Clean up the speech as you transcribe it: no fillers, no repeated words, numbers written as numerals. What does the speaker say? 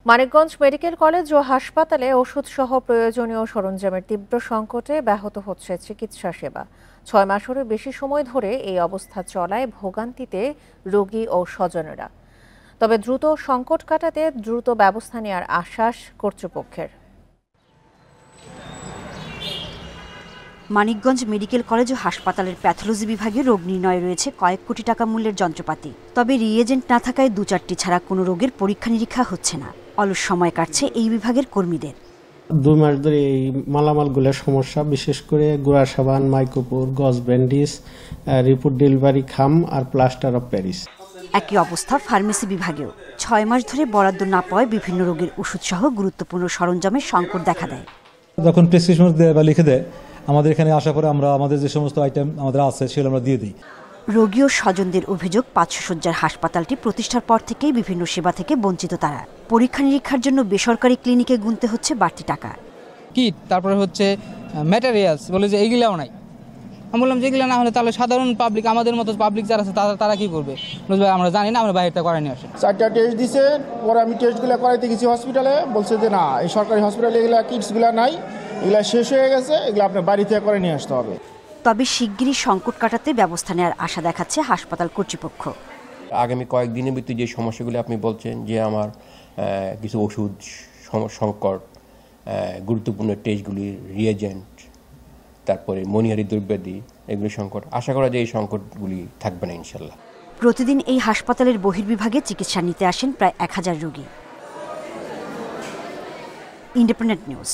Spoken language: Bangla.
মানিকগঞ্জ মেডিকেল কলেজ ও হাসপাতালে ওষুধসহ প্রয়োজনীয় সরঞ্জামের তীব্র সংকটে ব্যাহত হচ্ছে চিকিৎসা সেবা। 6 মাসেরও বেশি সময় ধরে এই অবস্থা চলায় ভোগান্তিতে রোগী ও স্বজনেরা। তবে দ্রুত সংকট কাটাতে দ্রুত ব্যবস্থা নেওয়ার আশ্বাস কর্তৃপক্ষের। মানিকগঞ্জ মেডিকেল কলেজ ও হাসপাতালের প্যাথোলজি বিভাগে রোগ নির্ণয়ে রয়েছে কয়েক কোটি টাকা মূল্যের যন্ত্রপাতি। তবে রিয়েজেন্ট না থাকায় 2-4টি ছাড়া কোনো রোগের পরীক্ষা নিরীক্ষা হচ্ছে না। অলস সময় কাটছে এই বিভাগের কর্মীদের। 2 মাস ধরে এই মালামালগুলোর সমস্যা, বিশেষ করে গুঁড়া সাবান, মাইক্রোপোর, গজ ব্যান্ডিজ, রিপোর্ট ডেলিভারি খাম আর প্লাস্টার অফ প্যারিস। একই অবস্থা ফার্মেসি বিভাগেও। 6 মাস ধরে বরাদ্দ না পাওয়ায় বিভিন্ন রোগের ওষুধসহ গুরুত্বপূর্ণ সরঞ্জামের সংকট দেখা দেয়। যখন প্রেসক্রিপশন দেয় বা লিখে দেয়, আমাদের এখানে আসার পরে আমরা আমাদের যে সমস্ত আইটেম আমাদের আছে সেগুলো আমরা দিয়ে দিই। রোগী ও স্বজনদের অভিযোগ, 500 শয্যার হাসপাতালটি প্রতিষ্ঠার পর থেকেই বিভিন্ন সেবা থেকে বঞ্চিত তারা। পরীক্ষা নিরীক্ষার জন্য বেসরকারি ক্লিনিকে গুনতে হচ্ছে বাড়তি টাকা। কিট, তারপরে হচ্ছে ম্যাটেরিয়ালস, বলে যে এইগুলাও নাই। আমি বললাম যে এগুলো না হলে তাহলে সাধারণ পাবলিক, আমাদের মতো পাবলিক যারা আছে তারা কি করবে? আমরা জানি না, আমরা বাইরেটা করাই নিয়ে আসি। 4টা টেস্ট দিছে, পরে আমি টেস্টগুলো করাইতে গেছি হসপিটালে, বলছে যে না, এই সরকারি হসপিটালে এগুলা কিটসগুলো নাই, এগুলা শেষ হয়ে গেছে, এগুলো আপনার বাড়ি থেকে করে নিয়ে আসতে হবে। তবে শিগগিরই সংকট কাটাতে ব্যবস্থা নেওয়ার আশা দেখাচ্ছে হাসপাতাল কর্তৃপক্ষ। আগামী কয়েকদিনের ভিতরে যে সমস্যাগুলি আপনি বলছেন, যে আমার কিছু ওষুধ সংকট, গুরুত্বপূর্ণ টেস্টগুলি, রিয়েজেন্ট, তারপরে মনিহারি দ্রব্যাদি, এগুলি সংকট, আশা করা যায় এই সংকটগুলি থাকবে না ইনশাল্লাহ। প্রতিদিন এই হাসপাতালের বহির্বিভাগে চিকিৎসা নিতে আসেন প্রায় 1000 রোগী। Independent news.